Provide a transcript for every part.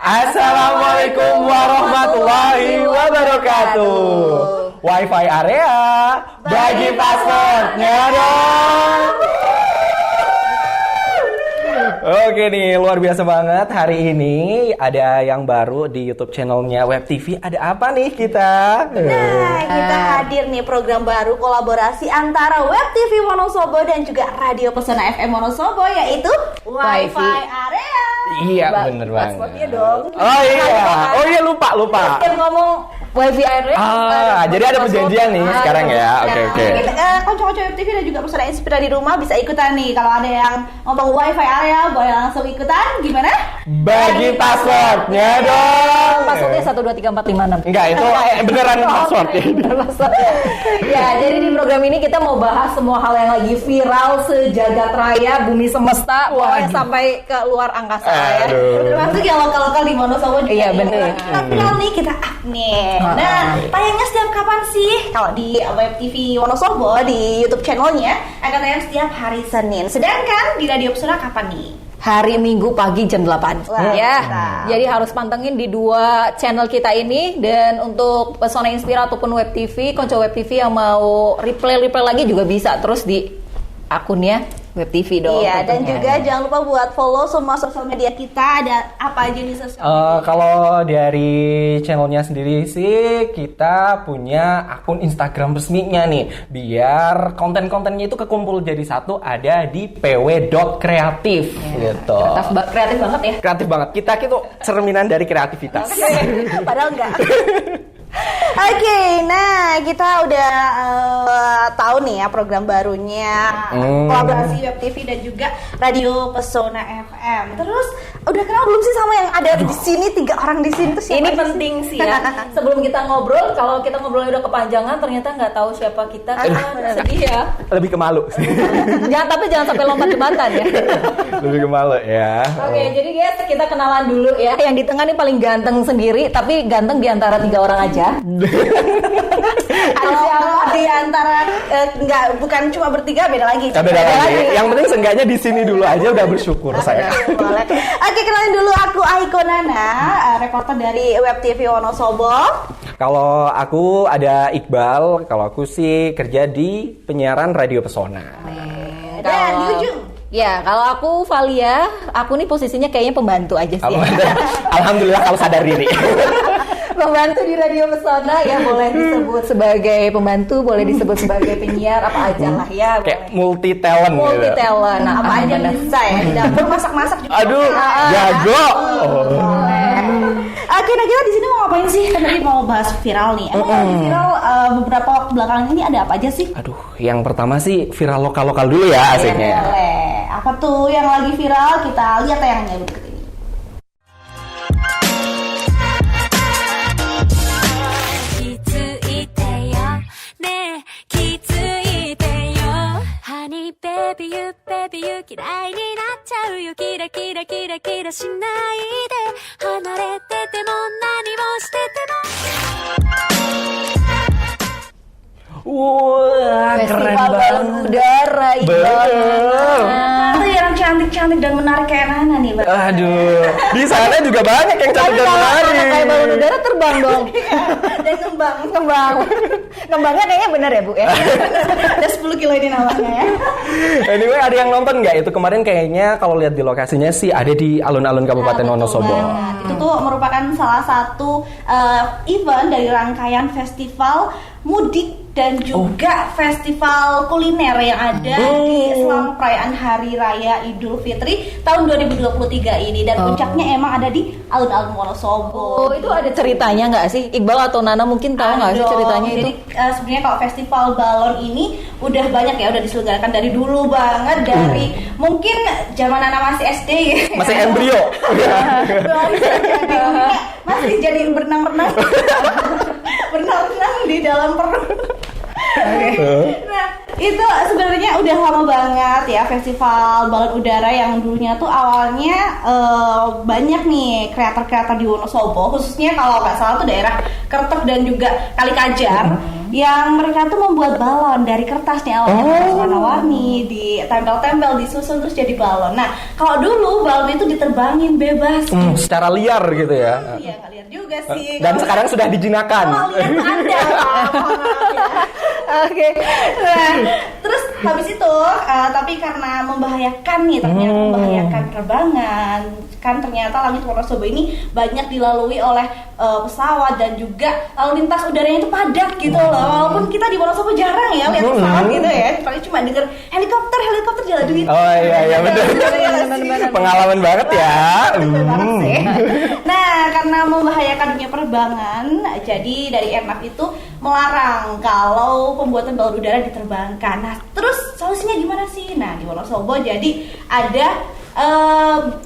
Assalamualaikum warahmatullahi wabarakatuh. Wi-Fi area, bagi passwordnya dong. Oke nih, luar biasa banget. Hari ini ada yang baru di YouTube channelnya Web TV. Ada apa nih kita? Nah, kita hadir nih program baru kolaborasi antara Web TV Wonosobo dan juga Radio Pesona FM Wonosobo, yaitu Wi-Fi area. Iya, bener banget. Passwordnya dong. Oh iya, lupa. Yang ngomong Wi-Fi area. Jadi ada perjanjian nih sekarang ya. Oke. Konco-konco Web TV dan juga Pesona Inspira di rumah bisa ikutan nih. Kalau ada yang ngomong Wi-Fi area, boleh langsung ikutan. Gimana? Bagi passwordnya dong. Passwordnya 1234566. Enggak, itu beneran password ya. Ya, jadi di program ini kita mau bahas semua hal yang lagi viral sejagat raya, bumi semesta, pokoknya sampai ke luar angkasa ya. Termasuk yang lokal-lokal di Wonosobo juga. Iya, bener. Tapi kalau nih kita up nih. Nah, tayangnya setiap kapan sih? Kalau di Web TV Wonosobo di YouTube channelnya akan tayang setiap hari Senin. Sedangkan di Radio Pesona kapan nih? Hari Minggu pagi jam 8. Jadi harus pantengin di dua channel kita ini. Dan untuk Pesona Inspira ataupun Web TV, Konco Web TV yang mau replay lagi juga bisa. Terus di akunnya Web TV dong. Iya, dan juga jangan lupa buat follow semua sosial media kita. Ada apa aja nih sosial media? Kalau dari channelnya sendiri sih kita punya akun Instagram resminya nih, biar konten-kontennya itu kekumpul jadi satu, ada di pw.kreatif gitu. Kreatif banget ya. Kreatif banget. Kita itu cerminan dari kreativitas. Padahal enggak. Oke, nah kita udah tahu nih ya program barunya kolaborasi Web TV dan juga Radio Pesona FM. Terus udah kenal belum sih sama yang ada di sini, 3 orang di sini? Tuh ini penting sih ya. Sebelum kita ngobrol, kalau kita ngobrolnya udah kepanjangan, ternyata nggak tahu siapa kita. Sedih ya. Lebih ke malu. Tapi jangan sampai lompat jembatan ya. Lebih ke malu ya. Oke, jadi guys kita kenalan dulu ya. Yang di tengah nih paling ganteng sendiri, tapi ganteng di antara 3 orang aja. Kalau di antara bukan cuma bertiga, beda lagi. Beda lagi. Yang penting seenggaknya di sini dulu aja udah bersyukur saya. Boleh. Oke, kenalin dulu, aku Aiko Nana, reporter dari Web TV Wonosobo. Kalau aku ada Iqbal, kalau aku sih kerja di penyiaran Radio Pesona. Dan di ujung. Ya, kalau aku Valia, aku nih posisinya kayaknya pembantu aja sih. Alhamdulillah kalau sadar diri. Pembantu di Radio Pesona ya, boleh disebut sebagai pembantu, boleh disebut sebagai penyiar, apa aja lah ya. Kayak multi talent. Multi talent. Nah, apa aja bisa ya, di dapur masak-masak juga. Aduh, jago. Oke, nah kita di sini mau ngapain sih? Kan tadi mau bahas viral nih. Lagi viral beberapa waktu belakangan ini ada apa aja sih? Aduh, yang pertama sih viral lokal-lokal dulu ya asiknya. Boleh. Apa tuh yang lagi viral? Kita lihat tayangnya berikut ini. Baby you 嫌いになっちゃうよキラキラキラキラしないで離れてても何をしてても Wah, keren banget. Udara Itu yang cantik-cantik dan menarik kayak Nana nih, Bang. Aduh, di sana juga banyak yang cantik dan menarik. Kayak balon udara terbang dong. Dan ngembang. Ngembangnya kayaknya bener ya, Bu ya. Ada 10 kilo ini namanya ya. Anyway, ada yang nonton nggak? Itu kemarin kayaknya kalau lihat di lokasinya sih ada di alun-alun Kabupaten Wonosobo. Itu tuh merupakan salah satu event dari rangkaian festival mudik dan juga festival kuliner yang ada di selama perayaan Hari Raya Idul Fitri tahun 2023 ini, dan puncaknya emang ada di alun-alun Wonosobo. Oh, itu ada ceritanya nggak sih? Iqbal atau Nana mungkin tahu nggak sih ceritanya itu? Jadi sebenarnya kalau festival balon ini udah banyak ya, udah diselenggarakan dari dulu banget, dari mungkin zaman Nana masih SD gitu. Masih embrio. Masih jadi berenang-renang di dalam perut. Nah, itu sebenarnya udah lama banget ya festival balon udara yang dulunya tuh awalnya banyak nih kreator-kreator di Wonosobo, khususnya kalau nggak salah tuh daerah Kertek dan juga Kalikajar, yang mereka tuh membuat balon dari kertas nih awalnya, kertas warna-warni, ditempel-tempel, disusun terus jadi balon. Nah, kalau dulu balon itu diterbangin bebas. Secara liar gitu ya. Iya, nggak liar juga sih. Dan sekarang sudah dijinakan. Kalau liar tuh ada, mohon maaf ya. Oke. Nah, terus habis itu tapi karena membahayakan nih, ternyata membahayakan penerbangan, kan ternyata langit Wonosobo ini banyak dilalui oleh pesawat dan juga lalu lintas udaranya itu padat gitu loh. Walaupun kita di Wonosobo jarang ya lihat pesawat gitu ya, paling cuma denger helikopter jalan duit. Oh iya betul. Pengalaman banget ya. Nah, karena membahayakan dunia penerbangan, jadi dari Airnav itu melarang kalau pembuatan balon udara diterbangkan. Nah, terus solusinya gimana sih? Nah, di Wonosobo jadi ada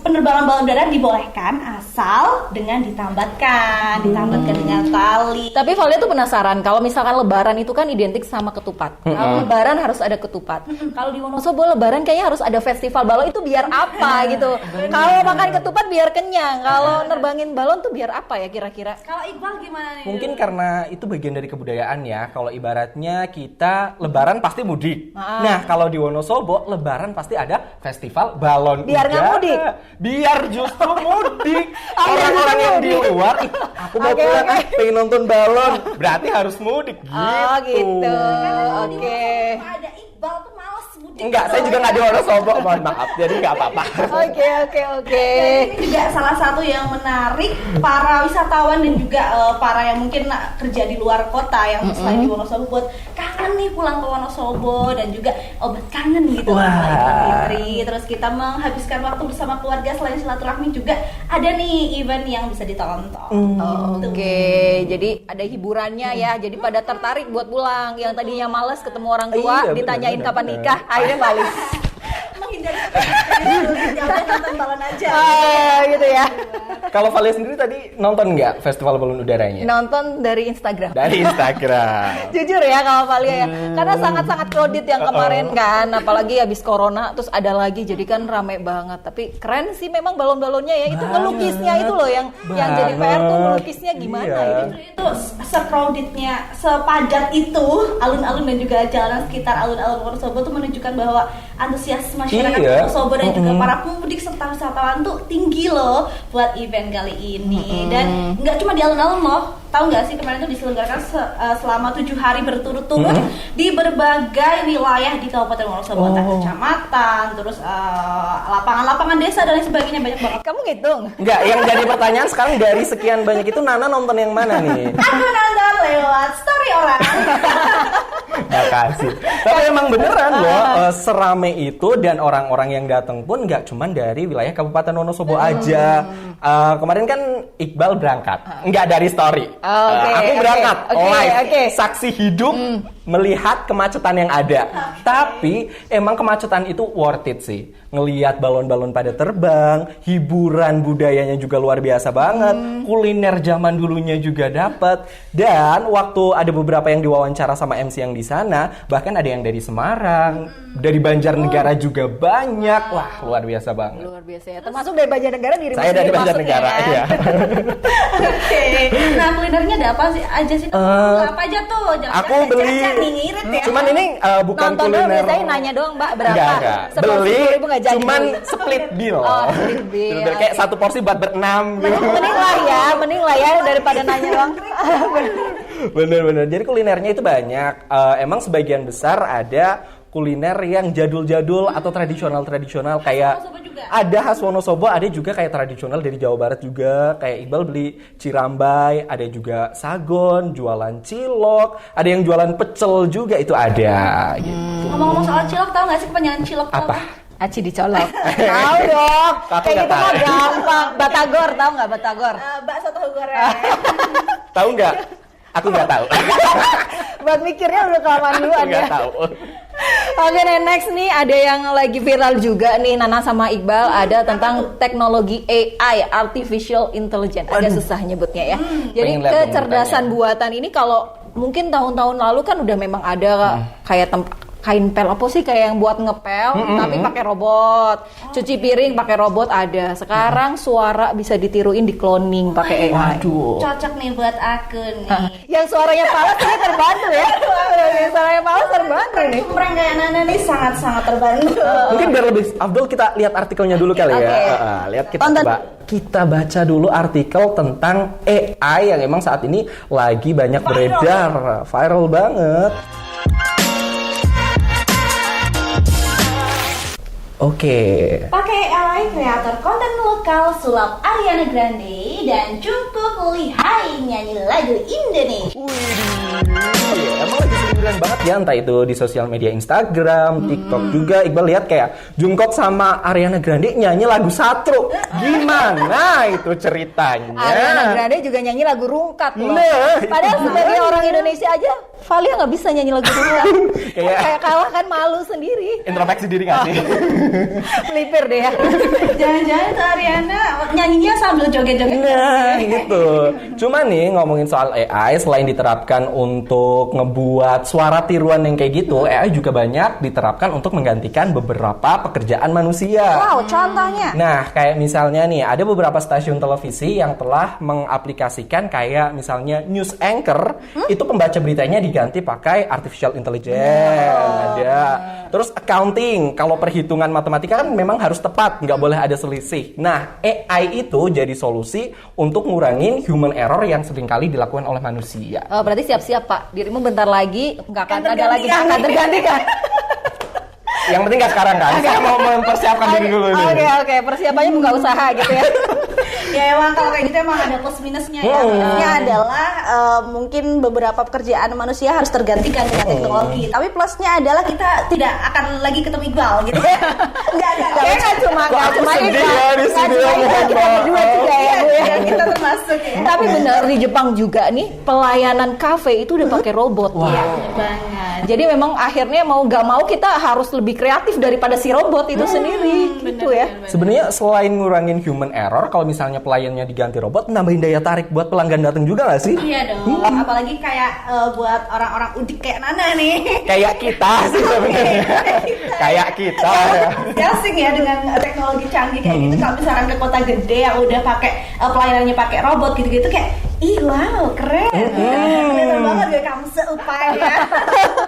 penerbangan balon udara dibolehkan asal dengan ditambatkan dengan tali. Tapi Valia tuh penasaran, kalau misalkan lebaran itu kan identik sama ketupat. Kalau lebaran harus ada ketupat. Kalau di Wonosobo lebaran kayaknya harus ada festival balon, itu biar apa gitu. Kalau makan ketupat biar kenyang, kalau nerbangin balon tuh biar apa ya kira-kira? Kalau Iqbal gimana nih? Mungkin karena itu bagian dari kebudayaan ya. Kalau ibaratnya kita lebaran pasti mudik. Nah, kalau di Wonosobo lebaran pasti ada festival balon Biar nggak mudik? Biar justru mudik. Orang-orang yang di luar, aku mau pulang, pengen nonton balon, berarti harus mudik gitu. Oh gitu. Oke. Ada Iqbal tuh malas mudik. Enggak, saya juga nggak di Wonosobo, mohon maaf. Jadi nggak apa-apa. Oke. Ini juga salah satu yang menarik para wisatawan dan juga para yang mungkin kerja di luar kota yang selain di Wonosobo buat kangen nih pulang ke Wonosobo dan juga obat kangen gitu lah Idul Fitri. Terus kita menghabiskan waktu bersama keluarga, selain silaturahmi juga ada nih event yang bisa ditonton. Oke, jadi ada hiburannya ya. Jadi pada tertarik buat pulang. Yang tadinya males ketemu orang tua, Iya, ditanyain bener. kapan nikah, akhirnya balik. Menghindari jangan nonton balon aja. Gitu ya. Kalau Valia sendiri tadi nonton nggak festival balon udaranya? Nonton dari Instagram. Dari Instagram. Jujur ya kalau Valia ya, karena sangat-sangat crowded yang kemarin kan, apalagi habis corona, terus ada lagi, jadi kan rame banget. Tapi keren sih memang balon-balonnya ya, itu ngelukisnya itu loh yang jadi PR tuh ngelukisnya gimana Iya. itu. Itu se-crowdednya, sepadat itu alun-alun dan juga jalanan sekitar alun-alun Wonosobo tuh menunjukkan bahwa antusias masyarakat Wonosobo dan juga para pemudik serta wisatawan tuh tinggi loh buat event kali ini. Dan nggak cuma di alun-alun loh, tahu nggak sih kemarin tuh diselenggarakan selama 7 hari berturut-turut di berbagai wilayah di Kabupaten Wonosobo, entah kecamatan, terus lapangan-lapangan desa dan lain sebagainya, banyak banget. Kamu ngitung? Enggak, yang jadi pertanyaan sekarang dari sekian banyak itu Nana nonton yang mana nih? Aku nonton lewat story orang. Makasih. Tapi emang beneran loh, serame itu dan orang-orang yang datang pun nggak cuma dari wilayah Kabupaten Wonosobo aja. Kemarin kan Iqbal berangkat, nggak dari story. Aku berangkat live, saksi hidup melihat kemacetan yang ada. Tapi emang kemacetan itu worth it sih. Ngelihat balon-balon pada terbang, hiburan budayanya juga luar biasa banget, kuliner zaman dulunya juga dapat. Dan waktu ada beberapa yang diwawancara sama MC yang di sana, bahkan ada yang dari Semarang, dari Banjarnegara juga banyak. Wah, luar biasa banget. Luar biasa ya. Termasuk dari Banjarnegara diri Saya dari Banjarnegara, ya. Oke. Nah, kulinernya ada apa sih aja sih? Apa aja tuh? Jangan Aku beli. nih, ngirit ya. Cuman ini bukan nonton kuliner. dong, biasanya nanya doang, Mbak, berapa? Enggak. Beli, 10.000 nggak jadi. cuman split bill. Split bill. Bener-bener kayak satu porsi buat berenam gitu. Mending lah ya daripada nanya doang. Bener-bener. Jadi kulinernya itu banyak. Emang sebagian besar ada kuliner yang jadul-jadul atau tradisional-tradisional kayak ada khas Wonosobo, ada juga kayak tradisional dari Jawa Barat juga. Kayak Iqbal beli cirambai, ada juga sagon, jualan cilok, ada yang jualan pecel juga itu ada gitu. Ngomong-ngomong soal cilok, tahu nggak sih kepanjangan cilok? Apa? Aci dicolok. Tahu dong. Aku Kayak nggak gitu mah tahu. gampang. Batagor, tahu nggak Batagor? Bakso tahu goreng. Tahu nggak? Aku nggak tahu. Buat mikirnya udah kelamaan Aku duluan nggak ya. tahu. Oke, next nih ada yang lagi viral juga nih Nana sama Iqbal, ada tentang teknologi AI, Artificial Intelligence. Agak susah nyebutnya ya. Jadi pengen lihat dong kecerdasan buatan ini kalau mungkin tahun-tahun lalu kan udah memang ada kayak kain pel apa sih kayak yang buat ngepel tapi pakai robot, cuci piring pakai robot ada. Sekarang suara bisa ditiruin di cloning pakai AI. Waduh. Cocok nih buat aku nih. Yang suaranya Palas ini terbantu ya. Yang suaranya Palas terbantu nih. Kumreng kayak Nana nih sangat-sangat terbantu. Mungkin biar lebih afdol kita lihat artikelnya dulu kali ya. Lihat kita baca dulu artikel tentang AI yang emang saat ini lagi banyak beredar, viral banget. Oke. Pakai AI kreator konten lokal sulap Ariana Grande dan Jungkook lihai nyanyi lagu Indonesia. Emang lagi seliburan banget ya, entah itu di sosial media Instagram, TikTok juga. Iqbal lihat kayak Jungkook sama Ariana Grande nyanyi lagu Satru. Gimana itu ceritanya? Ariana Grande juga nyanyi lagu Rungkat loh. Nah, padahal sebagai orang Indonesia aja Valia nggak bisa nyanyi lagu Rungkat. kayak kalah kan, malu sendiri. Introspeksi diri nggak sih? Melipir deh ya. Jangan-jangan tuh Ariana nyanyinya sambil joget-joget. Nah, gitu. Cuma nih ngomongin soal AI, selain diterapkan untuk ngebuat suara tiruan yang kayak gitu, AI juga banyak diterapkan untuk menggantikan beberapa pekerjaan manusia. Wow, contohnya. Nah, kayak misalnya nih, ada beberapa stasiun televisi yang telah mengaplikasikan kayak misalnya news anchor, itu pembaca beritanya diganti pakai artificial intelligence. Ada. Terus accounting, kalau perhitungan matematika kan memang harus tepat, nggak boleh ada selisih. Nah, AI itu jadi solusi untuk ngurangin human error yang seringkali dilakukan oleh manusia. Oh, berarti siap-siap Pak, dirimu bentar lagi nggak akan ada lagi, nggak akan tergantikan. Yang penting nggak sekarang kan, saya mau mempersiapkan diri dulu nih. Oke, persiapannya buka usaha gitu ya. Ya emang kalau kayak gitu emang ada plus minusnya ya. Minusnya adalah mungkin beberapa pekerjaan manusia harus tergantikan dengan teknologi. Tapi plusnya adalah kita tidak akan lagi ketemu Iqbal gitu. Enggak. Kayaknya cuma Iqbal. Di sini Kita berdua juga ya Bu ya. Kita termasuk ya. Tapi benar di Jepang juga nih pelayanan kafe itu udah pakai robot. Iya, banget. Jadi memang akhirnya mau nggak mau kita harus lebih kreatif daripada si robot itu sendiri gitu ya. Sebenarnya selain ngurangin human error, kalau misalnya pelayannya diganti robot, nambahin daya tarik buat pelanggan datang juga nggak sih? Iya dong. Apalagi kayak buat orang-orang udik kayak Nana nih. Kayak kita sih sebenarnya. Kayak kita. Ya asing ya dengan teknologi canggih kayak gitu. Kalau misalkan ke kota gede yang udah pakai pelayanannya pakai robot gitu-gitu kayak, ih wow keren. Keren banget ya kamu seupaya.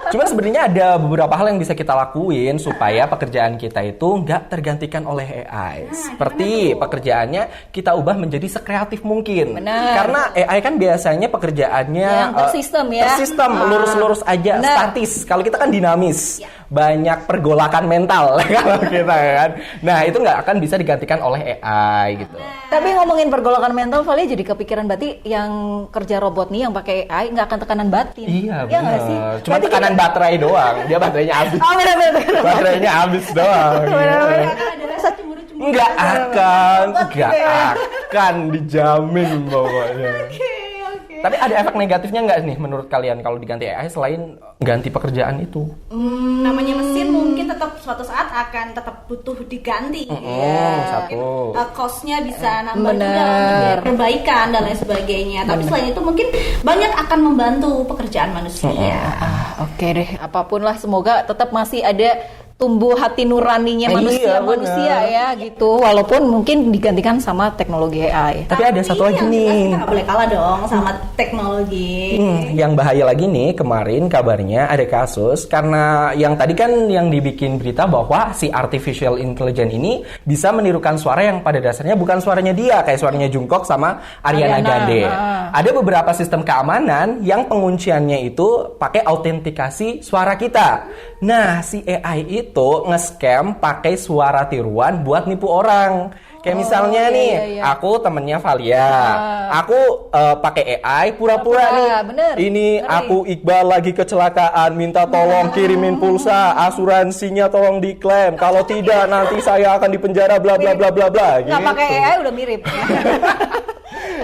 Cuma sebenarnya ada beberapa hal yang bisa kita lakuin supaya pekerjaan kita itu nggak tergantikan oleh AI. Seperti pekerjaannya kita ubah menjadi sekreatif mungkin. Benar. Karena AI kan biasanya pekerjaannya yang tersistem ya. Tersistem, lurus-lurus aja, Benar. statis. Kalau kita kan dinamis. Banyak pergolakan mental kalau kita kan. Nah, itu nggak akan bisa digantikan oleh AI gitu. Tapi ngomongin pergolakan mental, Valia jadi kepikiran berarti yang kerja robot nih yang pakai AI nggak akan tekanan batin. Iya nggak benar. sih? Cuma Berarti tekanan baterai doang. Dia baterainya habis. Oh benar. Baterainya habis doang. Ada rasa cemburu-cemburu. Nggak akan dijamin pokoknya. Tapi ada efek negatifnya nggak nih menurut kalian kalau diganti AI selain ganti pekerjaan itu? Namanya mesin mungkin tetap suatu saat akan tetap butuh diganti. Satu. Cost-nya bisa nambah Bener. juga untuk perbaikan dan lain sebagainya. Tapi selain itu mungkin banyak akan membantu pekerjaan manusia. Oke deh, apapun lah semoga tetap masih ada tumbuh hati nuraninya Iya, manusia ya gitu. Walaupun mungkin digantikan sama teknologi AI. Tapi ada satu lagi yang jelas nih. kita nggak boleh kalah dong sama teknologi. Yang bahaya lagi nih, kemarin kabarnya ada kasus karena yang tadi kan yang dibikin berita bahwa si artificial intelligence ini bisa menirukan suara yang pada dasarnya bukan suaranya dia, kayak suaranya Jungkook sama Ariana Grande. Ada beberapa sistem keamanan yang pengunciannya itu pakai autentikasi suara kita. Nah, si AI itu nge-scam pakai suara tiruan buat nipu orang. Kayak misalnya nih, aku temennya Valia, aku pakai AI pura-pura nih. Bener, ini aku Iqbal lagi kecelakaan, minta tolong kirimin pulsa, asuransinya tolong diklaim. Kalau tidak nanti saya akan dipenjara bla bla bla bla bla. Nggak pakai AI udah mirip.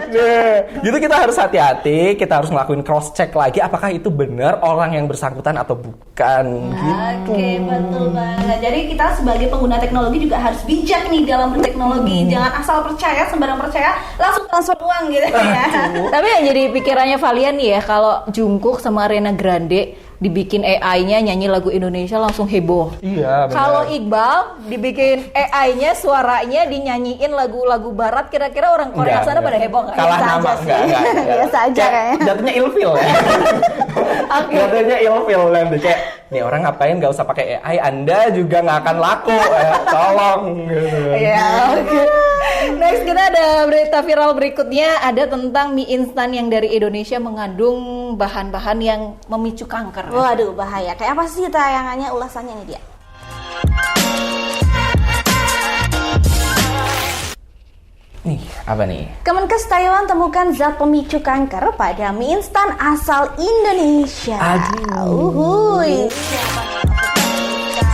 Nah, gitu kita harus hati-hati, kita harus ngelakuin cross check lagi apakah itu benar orang yang bersangkutan atau bukan gitu. Oke, betul banget. Jadi kita sebagai pengguna teknologi juga harus bijak nih dalam berteknologi. Jangan asal percaya, sembarang percaya, langsung transfer uang gitu ya. Tapi yang jadi pikirannya Valian nih ya, kalau Jungkook sama Ariana Grande dibikin AI-nya nyanyi lagu Indonesia langsung heboh. Iya, benar. Kalau Iqbal dibikin AI-nya suaranya dinyanyiin lagu-lagu barat, kira-kira orang Korea sana pada heboh nggak? Kalah Biasa nama aja sih. enggak. Biasa aja Kayak kayaknya. jatuhnya ilfil ya. Jatuhnya ilfil nanti kayak nih orang ngapain nggak usah pakai AI, Anda juga nggak akan laku ya. Tolong gitu. Iya, oke. Next kita ada berita viral berikutnya, ada tentang mie instan yang dari Indonesia mengandung bahan-bahan yang memicu kanker. Waduh, bahaya. Kayak apa sih tayangannya, ulasannya nih dia? Nih, apa nih? Kemenkes Taiwan temukan zat pemicu kanker pada mie instan asal Indonesia. Aduh. Uhuy.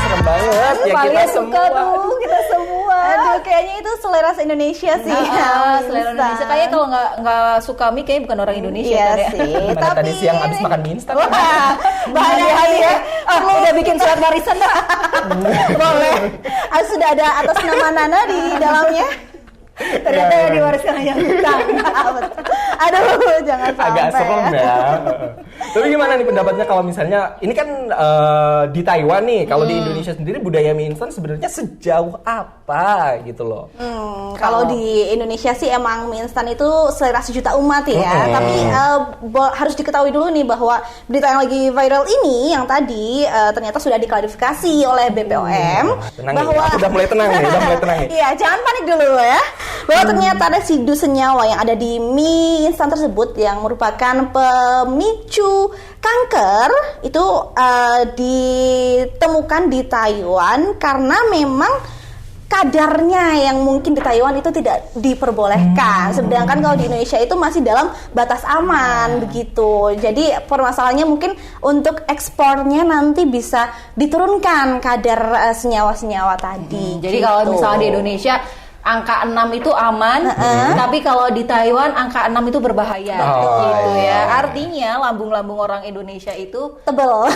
Serem banget ya kita Valian semua. suka tuh, kita semua. Aduh, kayaknya itu selera Indonesia sih. Selera Indonesia. Kayaknya kalau nggak suka mie, kayaknya bukan orang Indonesia Iya kan ya. sih. Gimana tadi siang habis makan mie instan? Wah, bahaya Hati-hati ya. udah bikin surat warisan dah. Boleh. Sudah ada atas nama Nana di dalamnya. Ternyata yang diwariskan hanya hutang. Aduh, jangan sampai. Agak serem ya. Tapi gimana nih pendapatnya kalau misalnya ini kan di Taiwan nih, kalau di Indonesia sendiri budaya mie instan sebenarnya sejauh apa gitu loh? Kalau di Indonesia sih emang mie instan itu selera sejuta umat ya. Tapi harus diketahui dulu nih bahwa berita yang lagi viral ini yang tadi ternyata sudah diklarifikasi oleh BPOM Tenang bahwa nih, aku udah mulai tenang nih, Iya, jangan panik dulu ya. Bahwa ternyata ada residu senyawa yang ada di mie instan tersebut yang merupakan pemicu kanker itu ditemukan di Taiwan karena memang kadarnya yang mungkin di Taiwan itu tidak diperbolehkan. Sedangkan kalau di Indonesia itu masih dalam batas aman begitu. Jadi permasalahannya mungkin untuk ekspornya nanti bisa diturunkan kadar senyawa-senyawa tadi. Jadi gitu. kalau misalnya di Indonesia angka 6 itu aman, tapi kalau di Taiwan angka 6 itu berbahaya gitu ya. Artinya lambung-lambung orang Indonesia itu tebel.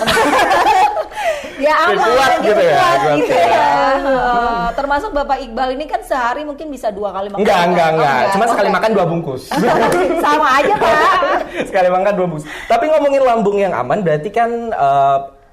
ya aman kuat gitu ya, kuat kuat gitu ya. ya. Termasuk Bapak Iqbal ini kan sehari mungkin bisa 2 kali makan. Enggak. Cuma sekali makan 2 bungkus. Sama aja Pak. Sekali makan 2 bungkus. Tapi ngomongin lambung yang aman berarti kan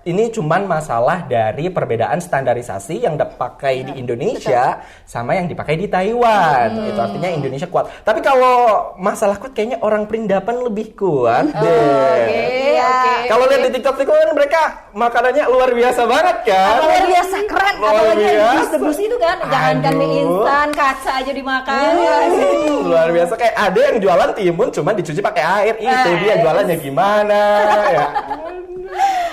ini cuman masalah dari perbedaan standarisasi yang dipakai di Indonesia sama yang dipakai di Taiwan. Itu artinya Indonesia kuat. Tapi kalau masalah kuat kayaknya orang Perindapan lebih kuat deh. Oke. Kalau lihat di TikTok kan mereka makanannya luar biasa banget kan. Luar biasa keren. Luar Apalagi yang biasa. debus itu kan, jangankan mie Aduh. instan, kaca aja dimakan. Luar biasa, kayak ada yang jualan timun cuman dicuci pakai air. Itu dia jualannya gimana ya.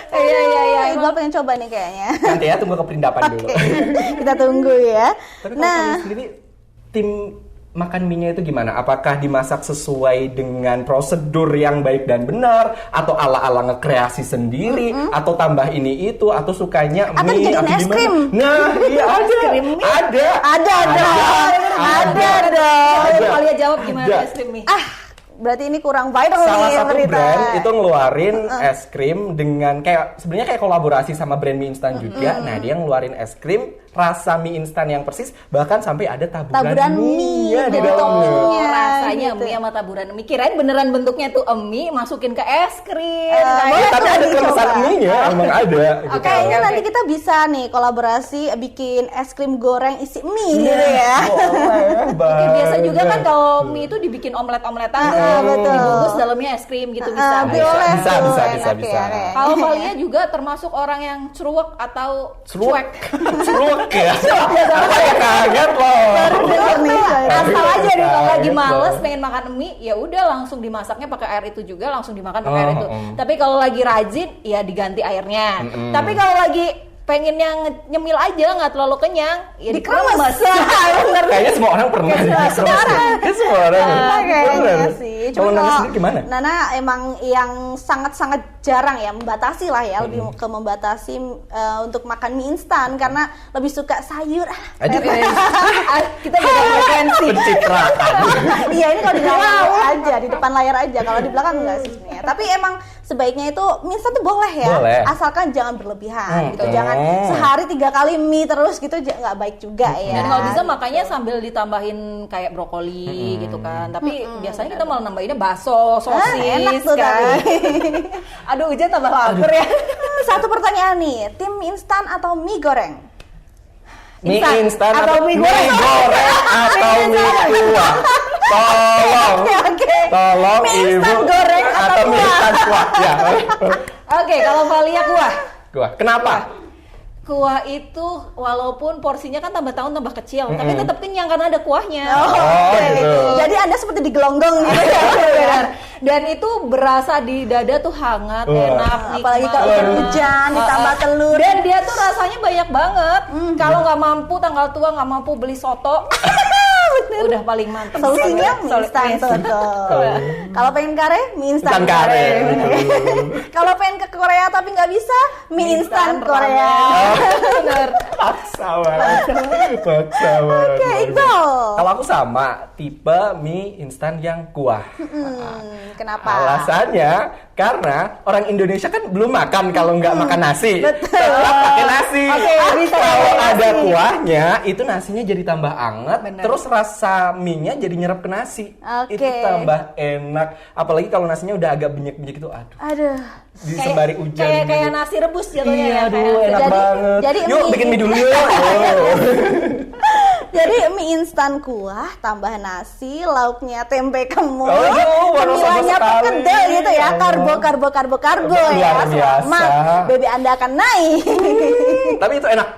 Iya. Iqbal pengen coba nih kayaknya. Nanti ya tunggu ke Perindapan dulu. Kita tunggu ya. Tapi kalau kalian sendiri tim makan mie-nya itu gimana? Apakah dimasak sesuai dengan prosedur yang baik dan benar, atau ala-ala ngekreasi sendiri, atau tambah ini itu, atau sukanya Atau mie dijadiin atau es gimana? krim? Nah, iya ada. Ada dong. Kalian jawab gimana Ada. es krim mie? Berarti ini kurang viral Salah nih satu berita. brand itu ngeluarin es krim dengan kayak sebenarnya kayak kolaborasi sama brand mie instan juga. Nah, dia ngeluarin es krim rasa mie instan yang persis, bahkan sampai ada taburan mie mie di jadi dalamnya. toppingnya. Rasanya gitu. mie sama taburan mie. Kirain beneran bentuknya tuh mie masukin ke es krim. boleh Tapi tuh ada dicoba. kemasan mie-nya, emang ada. Gitu. Kayaknya Oke. nanti kita bisa nih kolaborasi bikin es krim goreng isi mie gitu ya. Boleh Oke, biasa juga kan banget. kalau mie itu dibikin omelet-omeletan tuh. betul. Dibungkus dalamnya es krim gitu bisa. Boleh Bisa, tuh, bisa, enak bisa. ya. Kalau Valia juga termasuk orang yang ceruek atau cuek. Ceruek ya. Saya kaget loh. Asal aja nih kalau lagi Kaget males loh. pengen makan mie, ya udah langsung dimasaknya pakai air itu juga, langsung dimakan pakai air Oh, itu. Tapi kalau lagi rajin, ya diganti airnya. Tapi kalau lagi pengen yang nyemil aja, nggak terlalu kenyang, ya Dikremes. Bener. Kayaknya semua orang pernah. Kayaknya semua orang. Kayaknya sih. Kalau Nana sendiri gimana? Nana emang yang sangat-sangat jarang ya, membatasi lah ya, lebih ke membatasi untuk makan mie instan karena lebih suka sayur. Aja Kita beda frekuensi. pencitraan. Iya, ini kalau di layar aja, di depan layar aja, kalau di belakang enggak sih sebenarnya. Tapi emang sebaiknya itu mie instan tuh boleh ya, Boleh. asalkan jangan berlebihan gitu. Jangan sehari 3 kali mie terus gitu, nggak baik juga ya. Dan kalau bisa makanya sambil ditambahin kayak brokoli gitu kan. Tapi biasanya kita malah nambahinnya bakso, sosis enak tuh kan. tapi. Aduh, Ujan tambah lapar ya. Satu pertanyaan nih, tim mie instan atau mie goreng? Mie instan atau mie goreng atau mie kuah? Tolong Mie ibu instan goreng atau mie instan kuah? Ya. Oke, kalau Valia kuah. Kuah. Kenapa? Kuah itu walaupun porsinya kan tambah tahun tambah kecil, tapi tetap kenyang karena ada kuahnya. Oke. gitu. Jadi Anda seperti digelonggong gitu ya. Benar. Dan itu berasa di dada tuh hangat, enak, Apalagi nikmat. kalau hujan ditambah telur. Dan dia tuh rasanya banyak banget. Kalau nggak mampu tanggal tua nggak mampu beli soto, udah paling mantap. Solusinya mie instan tuh. Kalau pengen kare, mie instan kare. Kalau pengen ke Korea tapi nggak bisa, mie instan Korea. Bener. Paksa banget. Oke, Iqbal. Kalau aku sama tipe mie instan yang kuah. Kenapa? Alasannya karena orang Indonesia kan belum makan kalau nggak makan nasi. Tetap pakai nasi. Oke, bisa Kalau pakai ada nasi. kuahnya, itu nasinya jadi tambah anget. Bener. Terus rasa mie-nya jadi nyerap ke nasi. Oke. Itu tambah enak. Apalagi kalau nasinya udah agak benyek-benyek itu, Aduh. disembari hujan. Kayak gitu. nasi rebus jatuhnya. Iya, ya, aduh, kayak- enak Jadi- banget. jadi Yuk, mie- bikin mie dulu yuk. Jadi mie instan kuah tambah nasi, lauknya tempe kemul, Aduh, baru sama cemilannya sekali. perkedel gitu ya, Allah. karbo Luar ya. biasa. Sama BB Anda akan naik. Tapi itu enak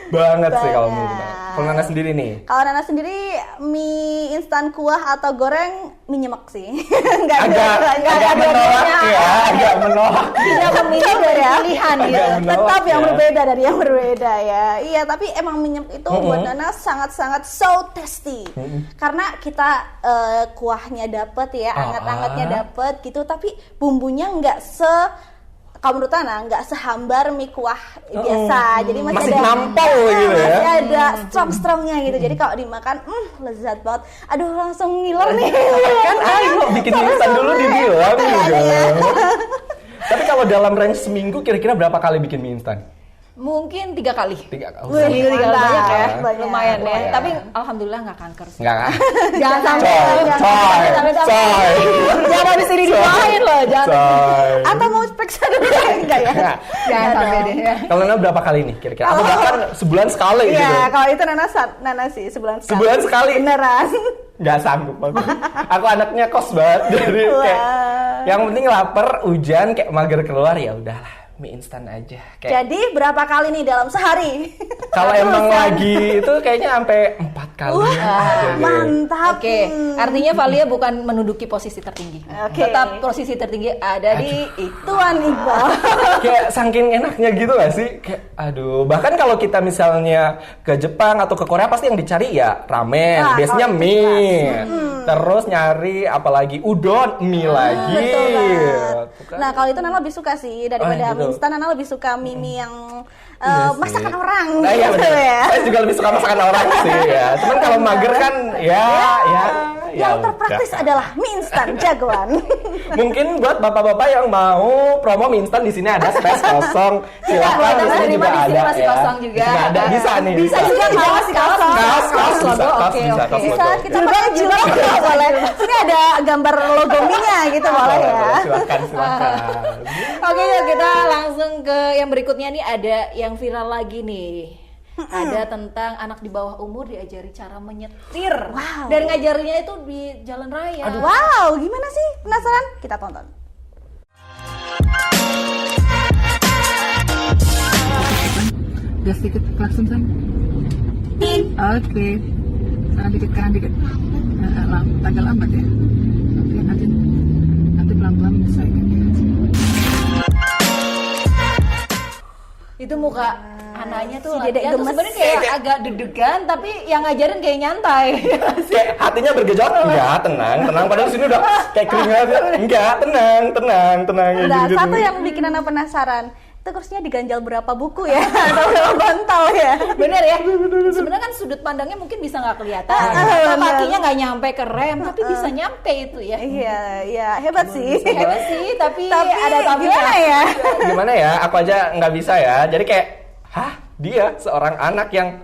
banget sih kalau Banget. menurut aku. Kalau Nana sendiri nih. Kalau Nana sendiri mie instan kuah atau goreng, mie nyemek sih. Enggak Agak menolak ya, agak menolak. Tidak memilih dari pilihan Agak ya. menolak Tetap yang ya. berbeda dari yang berbeda ya. Iya, tapi emang mie nyemek itu buat Nana sangat-sangat so tasty. Karena kita kuahnya dapet ya, anget-angetnya dapet gitu, tapi bumbunya nggak kalau menurut Ana nggak sehambar mie kuah biasa. Jadi Masih ada nampol gitu ya. Masih ada strong-strongnya gitu. Jadi kalau dimakan, lezat banget. Aduh, langsung ngiler nih. Kan ayo bikin mie instan dulu dibilang juga. Tapi kalau dalam range seminggu kira-kira berapa kali bikin mie instan? Mungkin 3 kali. 3 kali. Seminggu 3 kali Mantap. banyak ya. Banyak. Lumayan ya. Lumayan. Tapi alhamdulillah nggak kanker sih. Enggak kan? Jangan sampai. Coy. Jangan habis ini dipahin loh. Jangan. Coy. Atau mau periksa dulu enggak ya? Enggak. Jangan sampai deh ya. Kalau Nana berapa kali nih kira-kira? Atau bahkan sebulan sekali gitu? Iya, kalau itu Nana sih sebulan sekali. Sebulan sekali? Beneran. Nggak sanggup aku. Aku anaknya kos banget. Jadi kayak yang penting lapar, hujan, kayak mager keluar ya udahlah. Mie instan aja. Kayak Jadi berapa kali nih dalam sehari? kalau emang lagi itu kayaknya sampai 4 kali. Ada deh. Mantap. Oke, artinya Valia bukan menduduki posisi tertinggi. Oke. Tetap posisi tertinggi ada di Tuan Iqbal. Kayak saking enaknya gitu gak sih? Kayak aduh, bahkan kalau kita misalnya ke Jepang atau ke Korea pasti yang dicari ya ramen, Nah, biasanya kalau itu mie. Terus nyari apalagi udon, mie lagi. Betul banget. Bukan? Nah, kalau itu Nana lebih suka sih daripada gitu. mie instan. Nana lebih suka mie yang Iya sih. masakan orang Nah, iya gitu bener. ya. Saya juga lebih suka masakan orang sih ya. Cuman kalau mager kan ya Yang udah. terpraktis adalah mie instan jagoan. Mungkin buat bapak-bapak yang mau promo mie instan di sini ada space kosong. Silakan Buat di yang sini terima juga di sini ada masih ya. kosong juga. Di sini ada bisa nih. Bisa juga kaos kosong. Kaos logo. bisa, kaos Oke, bisa, oke. kaos Bisa logo. kita pakai juga boleh. Sini ada gambar logo mie-nya gitu boleh ya. Silakan. Oke, yuk kita langsung ke yang berikutnya nih, ada yang viral lagi nih. Ada tentang anak di bawah umur diajari cara menyetir. Wow. Dan ngajarnya itu di jalan raya. Wow, gimana sih? Penasaran? Kita tonton. Udah sedikit klakson sayang. Oke. Kanan dikit, kanan dikit. Agak lambat ya. Oke, nanti pelan-pelan menyesuaikan ya. Itu muka anaknya tuh Si dedek latihan tuh gemes. sebenarnya kayak agak deg-degan, tapi yang ngajarin kayak nyantai. Kayak hatinya bergejolak, enggak, tenang. Padahal sini udah kayak keringat. Enggak, tenang. kayak Nah, gitu. satu yang bikin anak penasaran, itu kursinya diganjal berapa buku ya? Atau berapa bantal ya? Bener ya? Sebenarnya kan sudut pandangnya mungkin bisa nggak kelihatan, atau kakinya nggak nyampe ke rem, tapi bisa nyampe itu ya. Iya, hebat sih. Hebat sih, tapi ada gimana ya? Gimana ya? Aku aja nggak bisa ya. Jadi kayak, dia seorang anak yang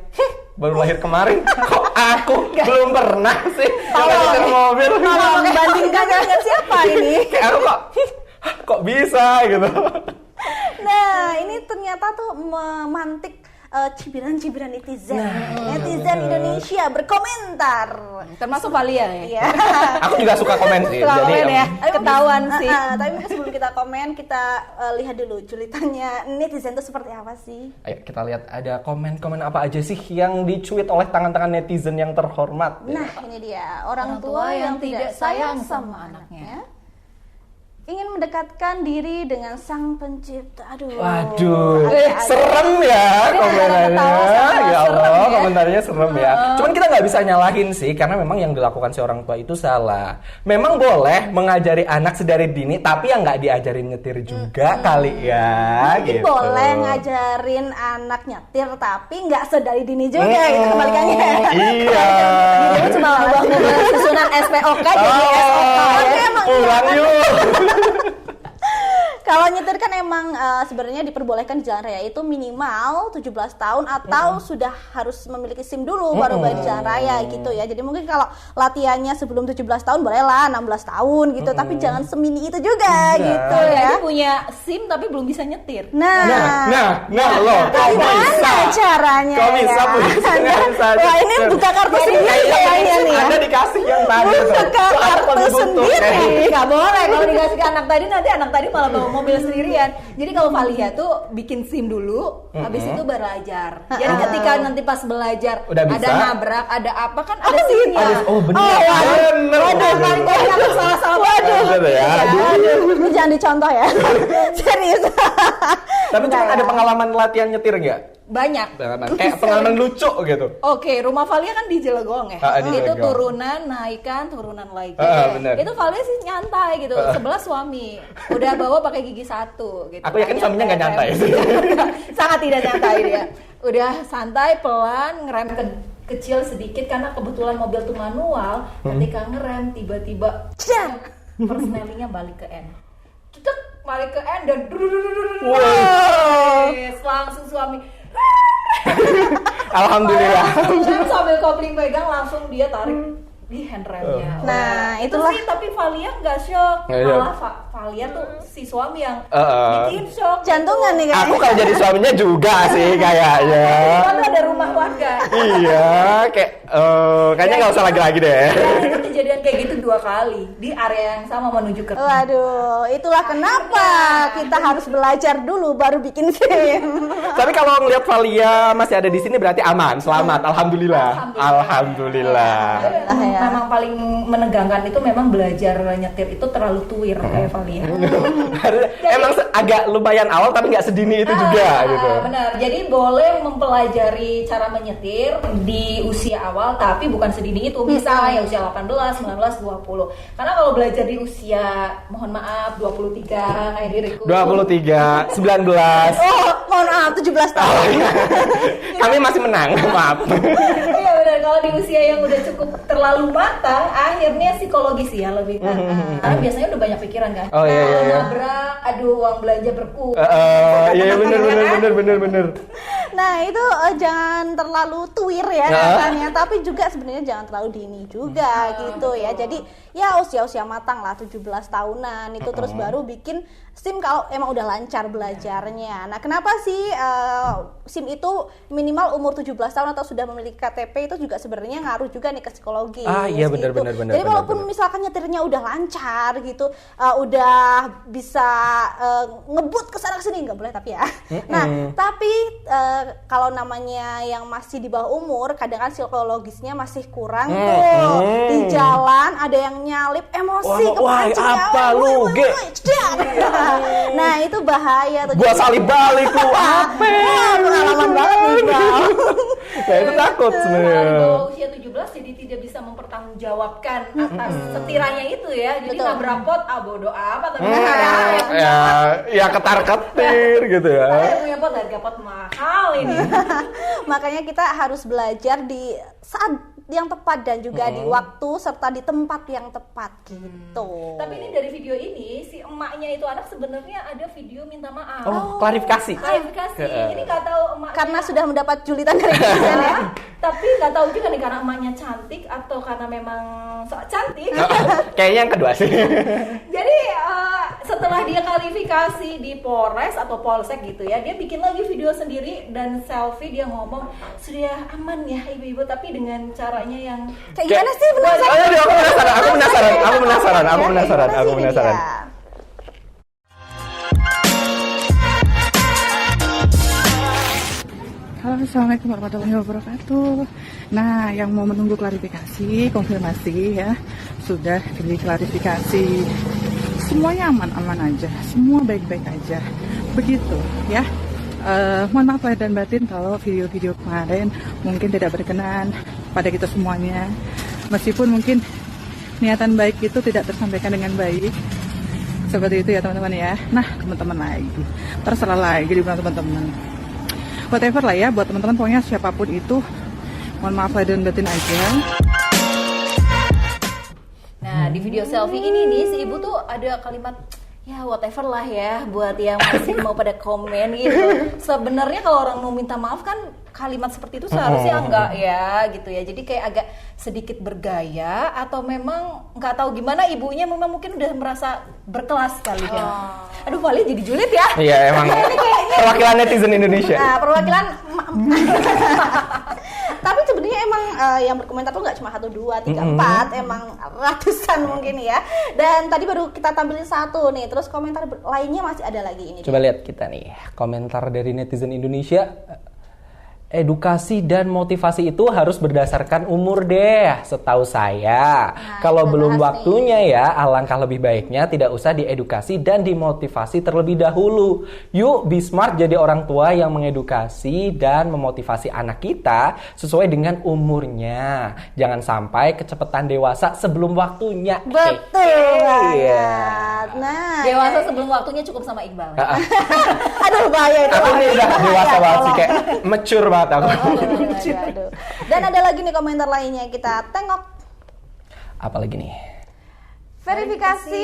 baru lahir kemarin. Kok aku belum pernah sih nyetir mobil? Kalau membandingkan dengan siapa ini? Kayak aku kok bisa gitu. Nah, ini ternyata tuh memantik cibiran-cibiran netizen. Netizen Indonesia berkomentar. Termasuk Valia ya. Iya. Aku juga suka komen sih. Komen Jadi ya, ketahuan sih. Tapi mungkin sebelum kita komen, kita lihat dulu culitannya netizen itu seperti apa sih? ayo kita lihat ada komen-komen apa aja sih yang dicuit oleh tangan-tangan netizen yang terhormat. Nah, ini dia. Orang tua yang tidak sayang sama anaknya ingin mendekatkan diri dengan sang pencipta. Waduh, agak-agak. serem ya komentarnya. ketawa sama Ya serem Allah, ya. komentarnya serem ya. Cuman kita nggak bisa nyalahin sih, karena memang yang dilakukan si orang tua itu salah. Memang boleh mengajari anak sedari dini, tapi yang nggak diajarin nyetir juga kali ya. Mungkin Gitu. boleh ngajarin anak nyetir, tapi nggak sedari dini juga itu kebalikannya. Iya. Dulu cuma ubah-ubah susunan SPOK jadi SOK ya. Pulang yuk. Kalau nyetir kan emang sebenarnya diperbolehkan di jalan raya itu minimal 17 tahun atau sudah harus memiliki SIM dulu baru boleh di jalan raya gitu ya. Jadi mungkin kalau latihannya sebelum 17 tahun bolehlah 16 tahun gitu, tapi jangan semini itu juga gitu ya. Jadi punya SIM tapi belum bisa nyetir. Nah, Loh, kok gimana bisa? caranya? Kok bisa ya? punya bisa Wah, ini nyetir? buka kartu sendiri Kayaknya kayaknya nih ya. Anda dikasih yang tadi tuh. Buka Soalnya kartu lebih butuh, sendiri. kayak. Nggak boleh kalau dikasih ke anak tadi, nanti anak tadi malah bawa mobil sendirian. Jadi kalau Valia tuh bikin SIM dulu, habis itu belajar. Jadi ketika nanti pas belajar Udah bisa? ada nabrak, ada apa kan ada SIM-nya. Bener. Waduh, salah-salah. Bener ya. Ini jangan dicontoh ya. Serius. Tapi cuma ada pengalaman latihan nyetir nggak? Banyak. Kayak pengalaman lucu gitu. Oke, rumah Valia kan di Jelegong ya. Di Itu Jelegong. turunan, naikan, turunan lagi. Bener. Itu Valia sih nyantai gitu. Sebelah suami. Udah bawa pakai gigi satu gitu. Aku yakin suaminya nggak nyantai sih. Sangat tidak nyantai dia. Udah santai, pelan, ngerem kecil sedikit karena kebetulan mobil tuh manual. Ketika ngerem tiba-tiba persnelingnya balik ke N. Kita balik ke N dan langsung suami Alhamdulillah. sambil kopling pegang langsung dia tarik di handremnya. Nah, Itu itulah. sih, tapi Valia nggak shock. Nggak shock. Malah Valia tuh si suami yang bikin shock. Jantungan nih kayaknya. Aku kalau jadi suaminya juga sih kayaknya. Kan ada rumah warga. Iya, kayaknya nggak usah lagi deh. Dan itu kejadian kayak gitu 2 kali di area yang sama menuju ke. Waduh, itulah kenapa kita harus belajar dulu baru bikin SIM. Tapi kalau ngelihat Valia masih ada di sini berarti aman, selamat, alhamdulillah. Memang paling menegangkan itu memang belajar nyetir itu terlalu tuir kayak Valia. Emang agak lumayan awal tapi nggak sedini itu juga gitu. Benar. Jadi boleh mempelajari cara menyetir di usia awal tapi bukan sedini itu. Bisa ya usia 18, 19, 20. Karena kalau belajar di usia mohon maaf 23 kayak diriku. 23, 19. Oh, mohon maaf 17 tahun. Kami masih menang, maaf. Iya benar, kalau di usia yang udah cukup terlalu matang, akhirnya psikologis ya lebih. Karena biasanya udah banyak pikiran kan. Oh, iya. Nabrak, aduh uang belanja berkurang. Iya bener. Nah, itu jangan terlalu tuir ya katanya, tapi juga sebenarnya jangan terlalu dini juga gitu ya. Jadi ya usia-usia matang lah 17 tahunan itu terus baru bikin SIM kalau emang udah lancar belajarnya. Nah, kenapa sih SIM itu minimal umur 17 tahun atau sudah memiliki KTP itu juga sebenarnya ngaruh juga nih ke psikologi. Iya benar. Jadi walaupun misalkan nyetirnya udah lancar gitu, udah bisa ngebut ke sana kesini nggak boleh tapi ya. Nah, tapi kalau namanya yang masih di bawah umur, kadang kan psikologisnya masih kurang tuh. Di jalan ada yang nyalip, emosi kepancing apa lu, Ge? Nah, itu bahaya tuh. Gua salib balik lu, apa? Pengalaman banget nih, Bro. Nah, itu takut Kalau di sebenarnya. bawah usia 17 jadi tidak bisa mempertanggungjawabkan atas setirannya itu ya. Jadi Betul. nabrak pot, bodo amat. Tapi Ya ketar-ketir gitu ya. saya punya pot, harga pot mahal ini. Makanya kita harus belajar di saat yang tepat dan juga di waktu serta di tempat yang tepat gitu. Tapi ini dari video ini si emaknya itu anak sebenarnya ada video minta maaf. Oh, klarifikasi. Klarifikasi. Ini nggak tahu emaknya. Karena sudah mendapat julitan dari netizen ya. Tapi nggak tahu juga nih karena emaknya cantik atau karena memang sok cantik. Kayaknya yang kedua sih. Jadi setelah dia klarifikasi di Polres atau Polsek gitu ya, dia bikin lagi video sendiri dan selfie dia ngomong sudah aman ya ibu-ibu, tapi dengan caranya yang Kayak gimana sih penasaran? Ayo, aku penasaran. Halo, assalamualaikum warahmatullahi wabarakatuh. Nah, yang mau menunggu klarifikasi, konfirmasi ya, sudah diklarifikasi. Semuanya aman-aman aja, semua baik-baik aja. Begitu ya. Mohon maaf lahir dan batin kalau video-video kemarin mungkin tidak berkenan pada kita semuanya. Meskipun mungkin niatan baik itu tidak tersampaikan dengan baik. Seperti itu ya teman-teman ya. Nah, teman-teman lagi. Terserah lagi dibilang teman-teman. Whatever lah ya, buat teman-teman pokoknya siapapun itu, mohon maaf lahir dan batin aja. Nah, di video selfie ini nih si ibu tuh ada kalimat ya whatever lah ya buat yang masih mau pada komen gitu. Sebenarnya kalau orang mau minta maaf kan kalimat seperti itu seharusnya enggak ya gitu ya. Jadi kayak agak sedikit bergaya atau memang nggak tahu gimana ibunya memang mungkin udah merasa berkelas kali ya. Aduh, Vali jadi julid ya. Iya, emang perwakilan netizen Indonesia. Nah, perwakilan tapi sebenarnya emang yang berkomentar tuh nggak cuma 1, 2, 3, 4, emang ratusan mungkin ya. Dan tadi baru kita tampilin satu nih, terus komentar lainnya masih ada lagi ini. Coba lihat kita nih, komentar dari netizen Indonesia. Edukasi dan motivasi itu harus berdasarkan umur deh, setahu saya. Kalau kita belum bahas waktunya ya, alangkah lebih baiknya tidak usah diedukasi dan dimotivasi terlebih dahulu. Yuk, be smart jadi orang tua yang mengedukasi dan memotivasi anak kita sesuai dengan umurnya. Jangan sampai kecepatan dewasa sebelum waktunya. Betul banget. Iya. Nah, Dewasa sebelum waktunya cukup sama Iqbal. Ya? aduh bahaya itu. Aku ini udah Bahaya, dewasa banget sih, tolong. kayak mature banget aku. Aduh. Dan ada lagi nih komentar lainnya, kita tengok. Apalagi nih? Verifikasi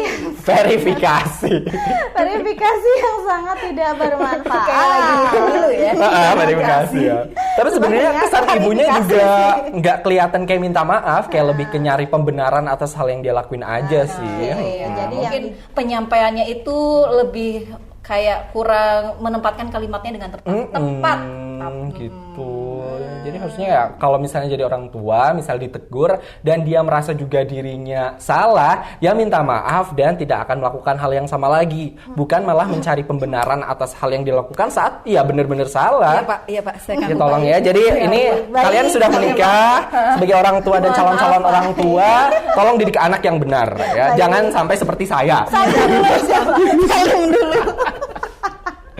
verifikasi yang sangat tidak bermanfaat. Kayak lagi dulu ya. Verifikasi ya. Tapi sebenarnya kesan ibunya juga nggak kelihatan kayak minta maaf, kayak lebih ke nyari pembenaran atas hal yang dia lakuin aja sih. Iya, jadi Mungkin penyampaiannya itu lebih kayak kurang menempatkan kalimatnya dengan tepat. Gitu. Jadi harusnya ya kalau misalnya jadi orang tua, misal ditegur dan dia merasa juga dirinya salah, ya minta maaf dan tidak akan melakukan hal yang sama lagi. Bukan malah mencari pembenaran atas hal yang dilakukan saat ia benar-benar salah. Iya Pak, saya Ya tolong ya. Jadi ini kalian sudah menikah sebagai orang tua dan calon-calon orang tua, tolong didik anak yang benar ya. Jangan sampai seperti saya. Salam dulu.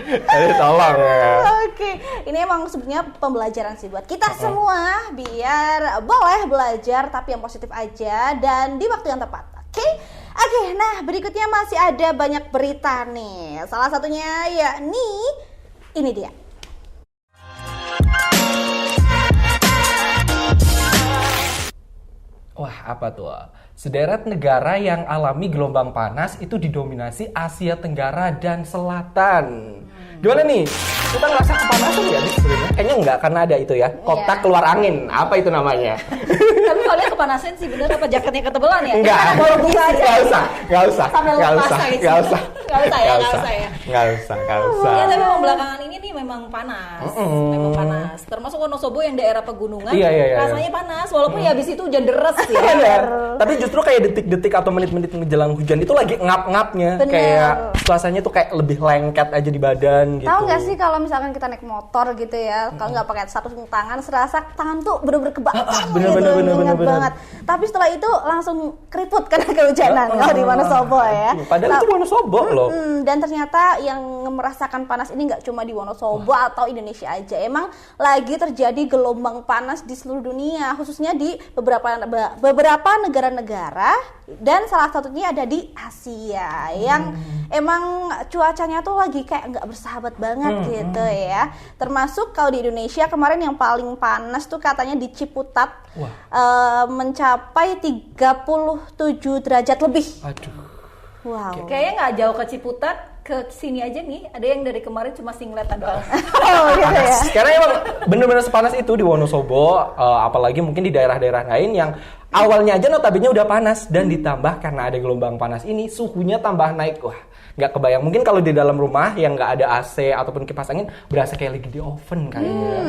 Jadi tolong ya. Oke, ini emang sebenarnya pembelajaran sih buat kita semua biar boleh belajar tapi yang positif aja dan di waktu yang tepat. Oke, nah berikutnya masih ada banyak berita nih. Salah satunya yakni ini dia. Wah, apa tuh? Sederet negara yang alami gelombang panas itu didominasi Asia Tenggara dan Selatan. Gimana nih? Kita ngerasa kepanasan ya nih sebenarnya? Kayaknya enggak, karena ada itu ya, kotak keluar angin. Apa itu namanya? Tapi Valia kepanasan sih bener apa jaketnya ketebelan ya? Enggak. Baru buka aja. Enggak usah. Sampai Enggak lepas usah. lagi. Enggak usah. Enggak usah ya, enggak usah ya. Enggak usah. Ya tapi memang belakangan ini nih memang panas. Memang panas. Termasuk Wonosobo yang daerah pegunungan. Iya. Rasanya panas walaupun ya habis itu hujan deras ya. Bener. Tapi justru kayak detik-detik atau menit-menit menjelang hujan itu lagi ngap-ngapnya. Bener. Kayak suasananya tuh kayak lebih lengket aja di badan gitu. Tahu nggak sih kalau misalkan kita naik motor gitu ya, kalau nggak pakai sarung tangan, serasa tangan tuh bener-bener kebakar bener, gitu, bener, ingat bener. banget. Tapi setelah itu langsung keriput karena kehujanan kalau di Wonosobo ya. Padahal itu Wonosobo loh. Dan ternyata yang merasakan panas ini nggak cuma di Wonosobo atau Indonesia aja. Emang lagi terjadi gelombang panas di seluruh dunia, khususnya di beberapa negara-negara dan salah satunya ada di Asia yang emang cuacanya tuh lagi kayak nggak bersahabat banget gitu ya. Termasuk kalau di Indonesia kemarin yang paling panas tuh katanya di Ciputat mencapai 37 derajat lebih. Aduh. Wow. Kayaknya nggak jauh ke Ciputat, ke sini aja nih. Ada yang dari kemarin cuma singletan doang. Oh gitu ya. Karena emang bener-bener sepanas itu di Wonosobo, apalagi mungkin di daerah-daerah lain yang awalnya aja notabene udah panas dan ditambah karena ada gelombang panas ini suhunya tambah naik. Wah, nggak kebayang. Mungkin kalau di dalam rumah yang nggak ada AC ataupun kipas angin berasa kayak lagi di oven kayaknya.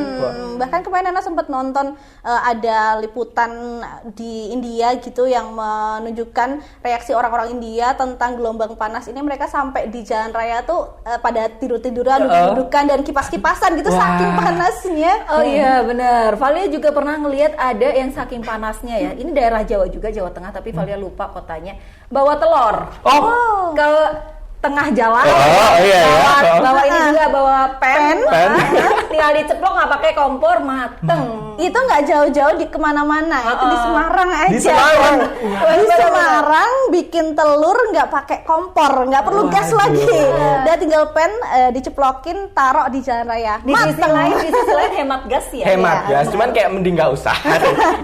Bahkan kemarin Nana sempat nonton ada liputan di India gitu yang menunjukkan reaksi orang-orang India tentang gelombang panas ini. Mereka sampai di jalan raya tuh pada tidur-tiduran, duduk-dudukan dan kipas-kipasan gitu saking panasnya. Oh iya benar. Valia juga pernah ngelihat ada yang saking panasnya ya. Ini daerah Jawa juga, Jawa Tengah, tapi Valia lupa kotanya. Bawa telur. Oh. Ke tengah jalan. Oh iya ya. Bawa ini juga bawa pen. Pen. Tinggal diceplok nggak pakai kompor mateng. Itu nggak jauh-jauh di kemana-mana, itu di Semarang aja. Di Semarang. Di Semarang bikin telur nggak pakai kompor, nggak perlu gas lagi. Dia tinggal pen diceplokin, taruh di jalan raya. Di sisi lain hemat gas ya. Hemat gas, cuman kayak mending nggak usah.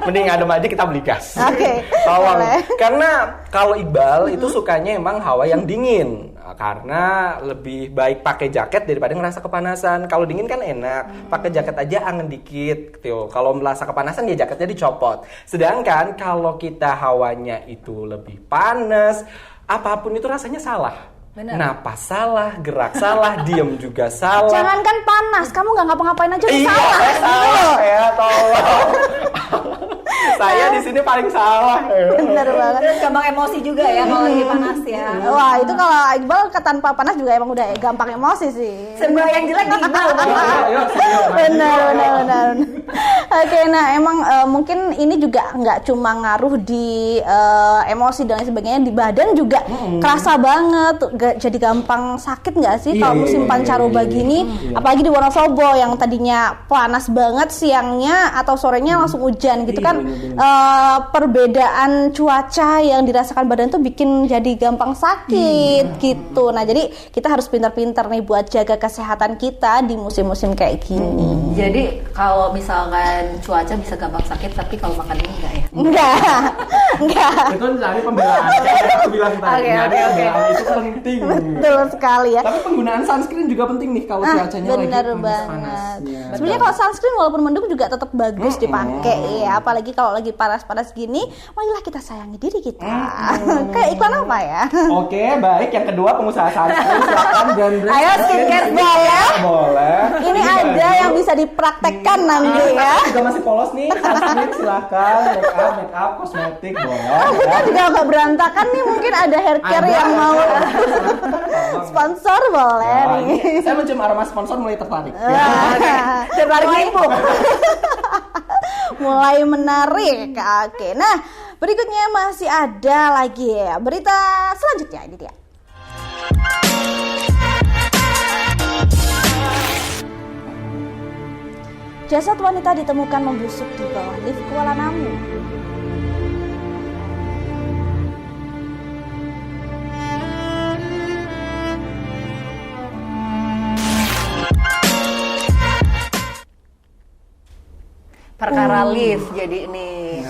Mending adem aja kita beli gas. Oke, Tolong. boleh. Karena kalau Iqbal itu sukanya emang hawa yang dingin. Karena lebih baik pakai jaket daripada ngerasa kepanasan. Kalau dingin kan enak, pakai jaket aja angen dikit gitu. Kalau merasa kepanasan ya jaketnya dicopot. Sedangkan kalau kita hawanya itu lebih panas, apapun itu rasanya salah. Bener. Napas salah, gerak salah, diem juga salah. Jangankan panas, kamu nggak ngapa-ngapain aja udah Iya, salah. salah ya, tolong. Saya di sini paling salah. Bener banget. Terus gampang emosi juga ya kalau lagi panas ya. Wah itu kalau Iqbal tanpa panas juga emang udah gampang emosi sih. Serba yang jelek di Iqbal. Benar. Oke, nah emang mungkin ini juga nggak cuma ngaruh di emosi dan lain sebagainya, di badan juga kerasa banget. Jadi gampang sakit nggak sih kalau musim pancaroba gini? Apalagi di Wonosobo yang tadinya panas banget siangnya atau sorenya langsung hujan gitu kan. Perbedaan cuaca yang dirasakan badan tuh bikin jadi gampang sakit gitu. Nah jadi kita harus pintar-pintar nih buat jaga kesehatan kita di musim-musim kayak gini. Jadi kalau misalkan cuaca bisa gampang sakit, tapi kalau makan ini enggak ya? Enggak. Itu cari pembelaan. Aku bilang tadi, Oke. pembelaan itu penting. Betul sekali ya. Tapi penggunaan sunscreen juga penting nih kalau cuacanya lagi Benar banget. panas-panasnya. Sebenarnya kalau sunscreen walaupun mendung juga tetap bagus dipakai ya. Apalagi kalau lagi panas-panas gini, marilah kita sayangi diri kita. Kayak iklan apa ya? Oke, baik. Yang kedua pengusaha sunscreen silakan genre. Ayo skincare boleh. Boleh. Ini ada yang bisa dipraktekkan nanti ya. Juga masih polos nih. Sunscreen silakan. Make up, kosmetik boleh. Kita juga nggak berantakan nih, mungkin ada hair care yang mau sponsor boleh Nah, nih. ini saya mencium aroma sponsor mulai tertarik. Tertarik nipu. Mulai menarik. Oke, nah berikutnya masih ada lagi ya berita selanjutnya ini dia. Jasad wanita ditemukan membusuk di bawah lift Kuala Namu. Perkara lift jadi ini.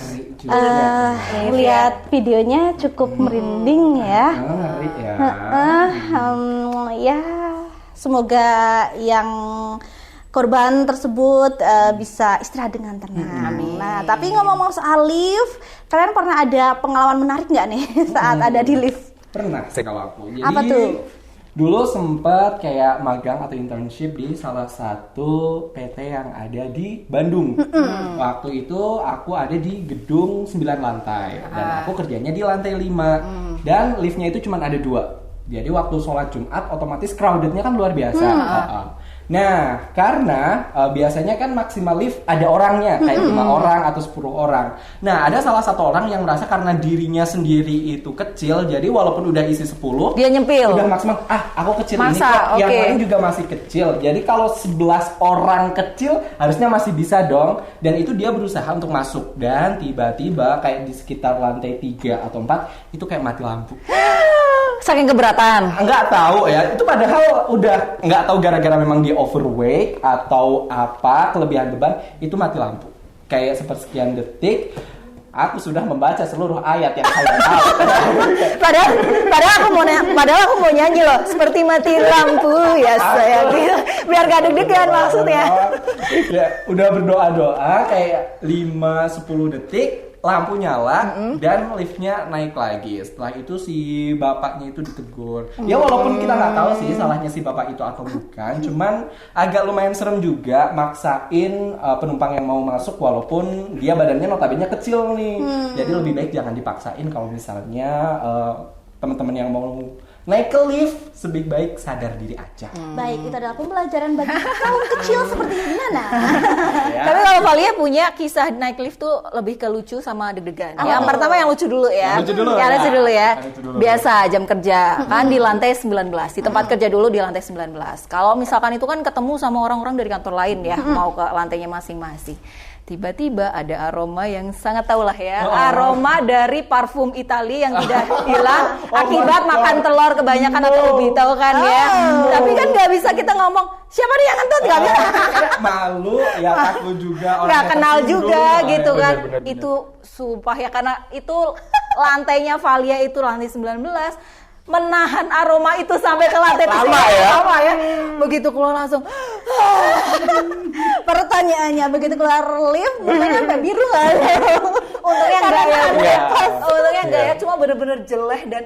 Lihat videonya cukup merinding ya. Ngeri ya. Ya, semoga yang korban tersebut bisa istirahat dengan tenang. Nah, tapi ngomong-ngomong soal lift, kalian pernah ada pengalaman menarik nggak nih saat ada di lift? Pernah sih kalau aku. Jadi, apa tuh? Dulu sempet kayak magang atau internship di salah satu PT yang ada di Bandung. Waktu itu aku ada di gedung 9 lantai dan aku kerjanya di lantai 5 dan liftnya itu cuma ada 2. Jadi waktu sholat Jumat otomatis crowdednya kan luar biasa. Nah, karena biasanya kan maksimal lift ada orangnya, kayak 5 orang atau 10 orang. Nah, ada salah satu orang yang merasa karena dirinya sendiri itu kecil, jadi walaupun udah isi 10, dia nyempil. Udah maksimal, aku kecil ini Masa? kok, yang Oke. lain juga masih kecil. Jadi kalau 11 orang kecil, harusnya masih bisa dong. Dan itu dia berusaha untuk masuk. Dan tiba-tiba kayak di sekitar lantai 3 atau 4, itu kayak mati lampu. Saking keberatan. Nggak tahu ya, itu padahal udah nggak tahu gara-gara memang dia overweight atau apa, kelebihan beban, itu mati lampu. Kayak sepersekian detik, aku sudah membaca seluruh ayat yang saya tahu. padahal aku mau nyanyi loh, seperti mati lampu ya saya gitu. Biar gak deg-degan maksudnya. Ya, udah berdoa-doa kayak 5-10 detik, lampu nyala dan liftnya naik lagi. Setelah itu si bapaknya itu ditegur. Ya walaupun kita nggak tahu sih salahnya si bapak itu atau bukan, cuman agak lumayan serem juga maksain penumpang yang mau masuk walaupun dia badannya notabene kecil nih. Jadi lebih baik jangan dipaksain kalau misalnya teman-teman yang mau naik ke lift, lebih baik sadar diri aja. Baik, itu adalah pembelajaran bagi kaum kecil seperti Diana. Ya. Tapi kalau Valia punya kisah naik lift tuh lebih ke lucu sama deg-degan. Yang pertama yang lucu dulu ya. Lucu dulu, Ya, ya. lucu dulu ya. Lucu dulu. Biasa jam kerja kan di lantai 19. Di tempat kerja dulu di lantai 19. Kalau misalkan itu kan ketemu sama orang-orang dari kantor lain ya, mau ke lantainya masing-masing. Tiba-tiba ada aroma yang sangat tahulah ya, aroma dari parfum Italia yang tidak hilang akibat makan telur kebanyakan atau ubi, tahu kan ya. Tapi kan nggak bisa kita ngomong siapa nih yang ngentut, nggak bisa. Malu ya, aku juga orang Nggak yang kenal tersinggung. juga gitu kan. Bener. Itu sumpah ya, karena itu lantainya Valia itu lantai 19, menahan aroma itu sampai ke lantai Lama ya? Lama ya. Begitu keluar langsung. Pertanyaannya, begitu keluar lift, mukanya sampai biru kan? Untungnya enggak ya. Iya. Untungnya enggak ya, cuma bener-bener jelek dan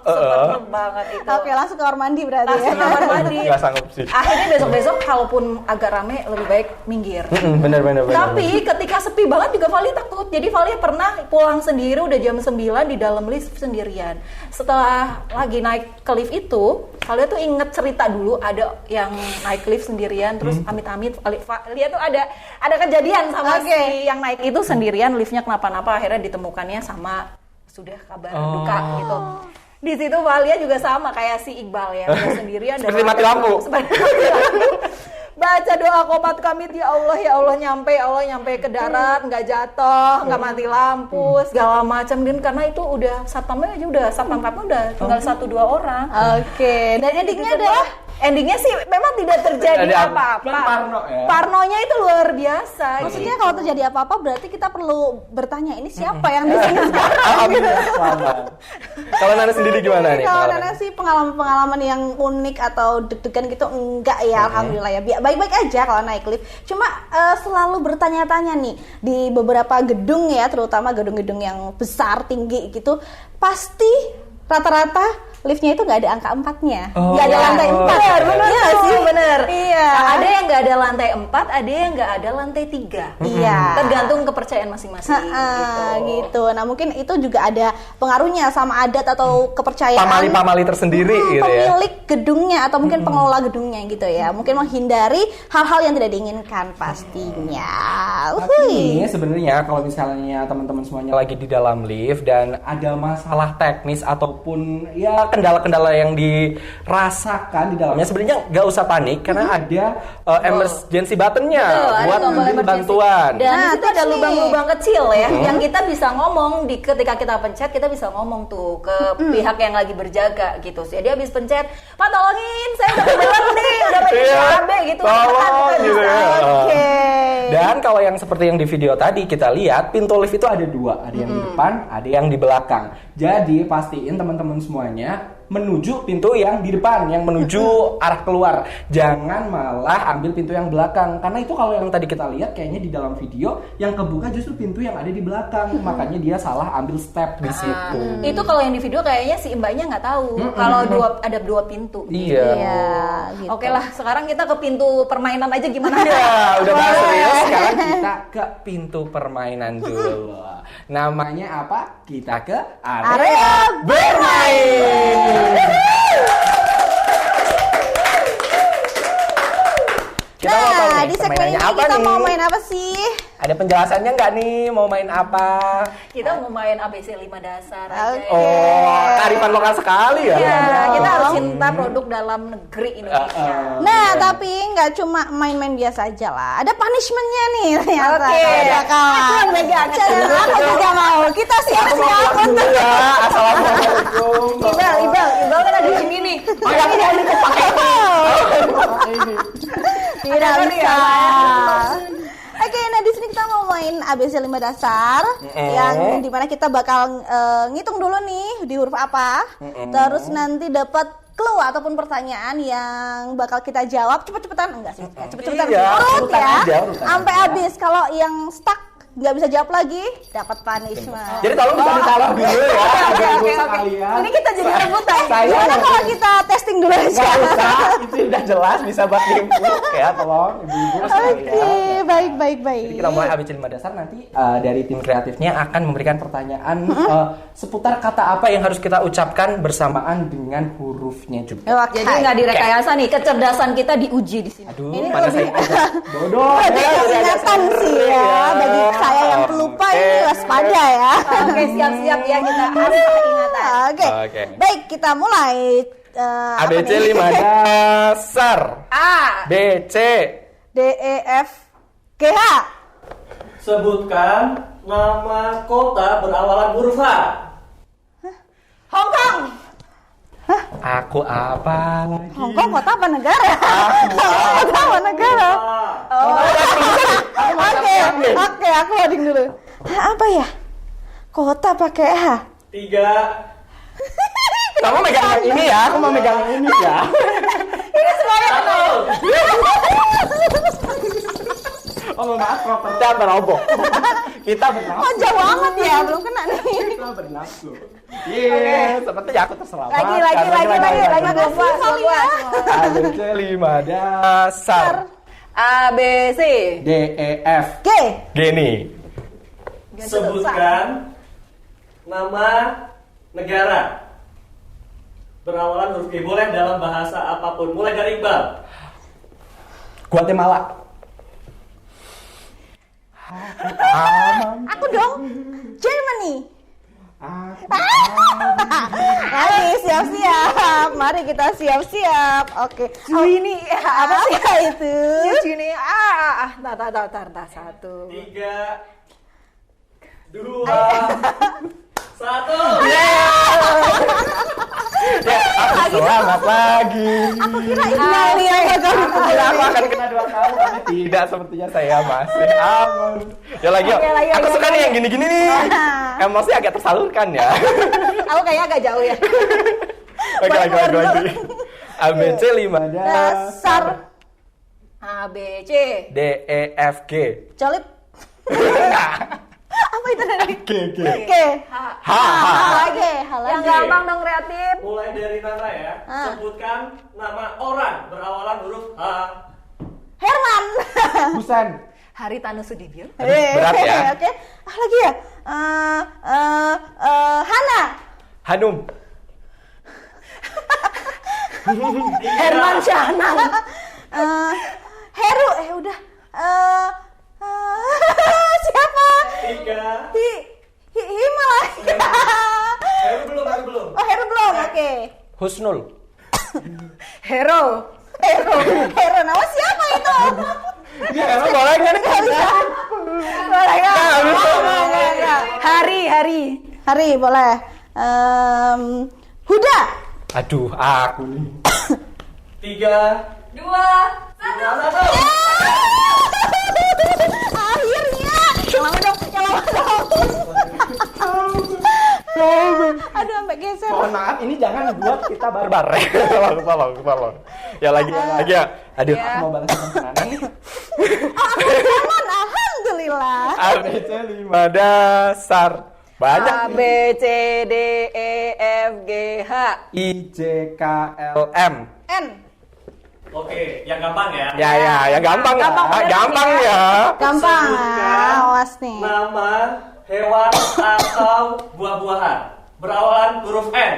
seger banget itu. Oke, langsung ke kamar mandi berarti Langsung ya. kamar mandi. Nggak sanggup sih. Akhirnya besok-besok kalaupun agak rame lebih baik minggir. Bener. Tapi ketika sepi banget juga Valia takut. Jadi Valia pernah pulang sendiri udah jam 9 di dalam lift sendirian. Setelah lagi naik ke lift itu, Valia tuh inget cerita dulu ada yang naik lift sendirian terus amit-amit Valia tuh ada kejadian sama si yang naik itu sendirian, liftnya kenapa-napa, akhirnya ditemukannya sama sudah kabar duka gitu. Di situ Valia juga sama kayak si Iqbal ya, udah sendirian dan Seperti mati lampu. Seperti mati lampu. Baca doa qomat kamit, ya Allah nyampe ke darat, nggak jatuh, nggak mati lampu, segala macam. Dan karena itu udah satpamnya udah tinggal 1-2 orang. Oke, dan endingnya Gitu. adalah Endingnya sih memang tidak terjadi Ada apa-apa. kan Parno ya. Parnonya itu luar biasa. maksudnya gitu. kalau terjadi apa-apa berarti kita perlu bertanya ini siapa yang di sini sekarang? Alhamdulillah selamat. Kalau Nana sendiri gimana nih? Kalau pengalaman? Nana sih pengalaman-pengalaman yang unik atau deg-degan gitu enggak ya, alhamdulillah ya. Baik-baik aja kalau naik lift. Cuma selalu bertanya-tanya nih di beberapa gedung ya, terutama gedung-gedung yang besar, tinggi gitu, pasti rata-rata liftnya itu nggak ada angka 4-nya, nggak ada lantai 4. Bener Iya tuh, sih, bener. Iya. Nah, ada yang nggak ada lantai 4, ada yang nggak ada lantai 3. Iya. Tergantung kepercayaan masing-masing. Gitu. Nah mungkin itu juga ada pengaruhnya sama adat atau kepercayaan Pamali-pamali tersendiri gitu ya. pemilik gedungnya atau mungkin pengelola gedungnya gitu ya. Mungkin menghindari hal-hal yang tidak diinginkan pastinya. Tapi sebenarnya kalau misalnya teman-teman semuanya lagi di dalam lift dan ada masalah teknis ataupun ya kendala-kendala yang dirasakan di dalamnya, sebenarnya nggak usah panik karena ada emergency buttonnya Betul, ada buat tombol ambil emergency. bantuan. Dan Nah, itu ada tips nih. lubang-lubang kecil ya, yang kita bisa ngomong ketika kita pencet, kita bisa ngomong tuh ke pihak yang lagi berjaga gitu. Jadi habis pencet, Pak tolongin, saya udah kebelet nih, udah pengen Iya, KB gitu. tolong, Kita gitu bisa. ya. Oke. Dan kalau yang seperti yang di video tadi kita lihat, pintu lift itu ada 2, ada yang di depan, ada yang di belakang. Jadi pastiin teman-teman semuanya menuju pintu yang di depan, yang menuju arah keluar. Jangan malah ambil pintu yang belakang. Karena itu kalau yang tadi kita lihat kayaknya di dalam video yang kebuka justru pintu yang ada di belakang. Makanya dia salah ambil step di situ. Itu kalau yang di video kayaknya si mbaknya nggak tahu kalau ada dua pintu. Iya. Gitu. Oke lah, sekarang kita ke pintu permainan aja gimana? Ya, udah bahas serius. Sekarang kita ke pintu permainan dulu. Namanya apa? Kita ke area bermain. Kita mau tahu nih, Di segmen ini permainannya apa kita nih? mau main apa sih? Ada penjelasannya nggak nih? Mau main apa? Kita mau main ABC 5 dasar aja. Oke. Oh, kearifan lokal sekali ya. Ya, kita harus dong. cinta produk dalam negeri Indonesia. Nah, tapi nggak cuma main-main biasa aja lah. Ada punishmentnya nih ternyata. Oke. Ada kawan. Aku yang megang. Jangan aku juga mau. Kita siap-siap untuk. Ya, assalamualaikum. Ibal kan ada di sini nih. Oh ya, ini kepake. Tidak Ada bisa. ya. Oke, nah di sini kita mau main ABC 5 dasar yang dimana kita bakal ngitung dulu nih di huruf apa, terus nanti dapat clue ataupun pertanyaan yang bakal kita jawab cepet-cepetan, enggak sih, cepet-cepetan Iya, urut urutan ya, aja, urutan sampai aja. habis. Kalau yang stuck nggak bisa jawab lagi, dapat punishment. Jadi tolong bisa ditaruh dulu ya. agar Oke. kalian. Ini kita jadi rebutan. Gimana kalau kita testing dulu aja? Nggak usah, itu udah jelas bisa buat input ya, tolong ibu-ibu sekalian. Oke, baik. Jadi kita mulai ABC 5 dasar, nanti dari tim kreatifnya akan memberikan pertanyaan seputar kata apa yang harus kita ucapkan bersamaan dengan hurufnya juga. Oke. Jadi nggak direkayasa nih, kecerdasan kita diuji di sini. Aduh, Ini mana lebih- saya bodoh. Lebih Ya, keingatan sih ya, bagi saya yang pelupa ini waspada ya. Oke, siap-siap ya kita harus ingatan. Oke. Oke. Baik, kita mulai. ABC 5 dasar. A. B, C. D, E, F, G, H. Sebutkan nama kota berawalan huruf H. Hong Kong. Aku apa lagi? Hong Kong kota apa negara? Kota apa negara? Oke, aku loading dulu. Apa ya? Kota pakai H. 3. Kamu megang yang ini ya, aku mau megang yang ini ya. Ini semuanya benar. Oh maaf, properti beroboh. Kita bernafsu. Oh, jauh amat ya, belum kena nih. Kita bernafsu. Iya, sepertinya aku terselamatkan. Lagi gua. ABC 5 dasar. A, B, C. D, E, F. G. Gini. Sebutkan nama negara berawalan huruf G. Boleh dalam bahasa apapun. Mulai dari Iqbal. Guatemala. Aku dong. Germany. Mari siap-siap. Mari kita siap-siap. Oke. Ini apa sih? Itu? Sini. Tar. 1. 3, 2, 1. Selamat lagi. Aku kira Italia yang bakal Aku kira aku akan kena 2 tahun, tapi tidak, sepertinya saya masih aman. Ya lagi, yuk. Oke, lagi. Aku suka nih yang gini-gini nih. Emosi agak tersalurkan ya. Aku kayaknya agak jauh ya. Oke, lagi. ABC 5 dasar. A, B, C. D, E, F, G. Colip. Apa itu tadi? G. G. H. Oke, hal Yang lagi. gampang dong, kreatif. Mulai dari Nana ya. Sebutkan nama orang berawalan huruf H. Herman. Busan. Haritanu Sudibyo. berat ya. Oke. Lagi ya? Hana. Hanum. Herman Syahnan. Heru. Udah. Siapa? 3. Himalaya. Heru belum. Oh, Heru belum. Oke. Husnul. Hero. Heru. Nama siapa itu? Emang boleh nggak nih? Boleh nggak? Nggak. Hari boleh. Huda. Aduh, aku nih. 3, 2, 1. 1. Akhirnya. Yang lama dong. Aduh, sampai geser. Mohon maaf, ini jangan buat kita barbar. Tolong. Ya lagi ya. Aduh, Ya. aku mau balas makanan nih. Aman, alhamdulillah. ABC 5 dasar. Banyak. A, B, C, D, E, F, G, H, I, J, K, L, M. N. Oke, yang gampang ya. Ya gampang ya. bener Gampang nih ya. Gampang. Sebutkan Awas nih. nama hewan atau buah-buahan berawalan huruf N.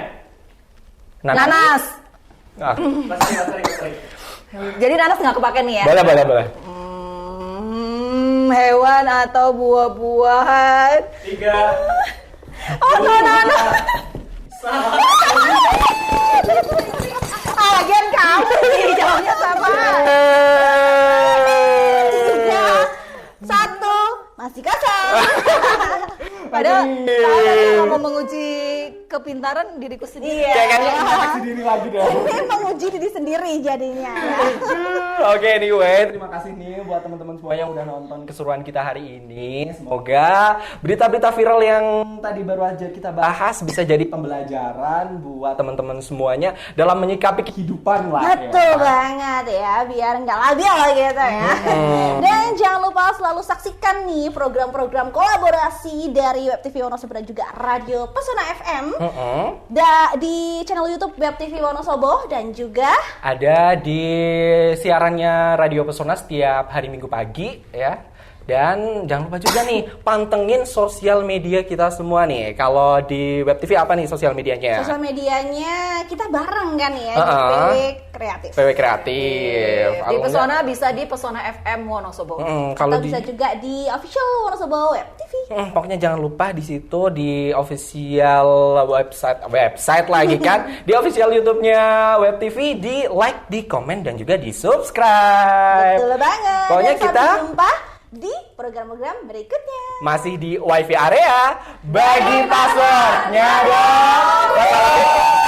Nanas. Ah, Masih. Jadi nanas nggak kepake nih ya? boleh. Hewan atau buah-buahan. 3. Nanas. Lagian kamu nih jawabnya sama. 3, 1, masih kosong. Padahal saya mau menguji kepintaran diriku sendiri. Kayaknya sendiri lagi deh. Ini menguji diri sendiri jadinya. Oke, anyway, terima kasih nih buat teman-teman semua yang udah nonton keseruan kita hari ini. Semoga berita-berita viral yang tadi baru aja kita bahas bisa jadi pembelajaran buat teman-teman semuanya dalam menyikapi kehidupan lah. Betul ya. banget ya, biar nggak labil gitu ya. Dan jangan lupa selalu saksikan nih program-program kolaborasi dari Web TV Wonosobo dan juga Radio Pesona FM di channel YouTube Web TV Wonosobo dan juga Ada di siarannya Radio Pesona setiap hari Minggu pagi ya. Dan jangan lupa juga nih pantengin sosial media kita semua nih. Kalau di Web TV apa nih sosial medianya? sosial medianya kita bareng kan ya di Uh-uh. PW Kreatif. PW Kreatif. Di Kalau Pesona bisa di Pesona FM Wonosobo. kalau Atau bisa juga di official Wonosobo Web TV. Pokoknya jangan lupa di situ di official website lagi kan, di official YouTube-nya Web TV, di like, di komen dan juga di subscribe. Betul banget. Pokoknya Dan sampai kita jumpa di program-program berikutnya. masih di WiFi area, bagi passwordnya dong.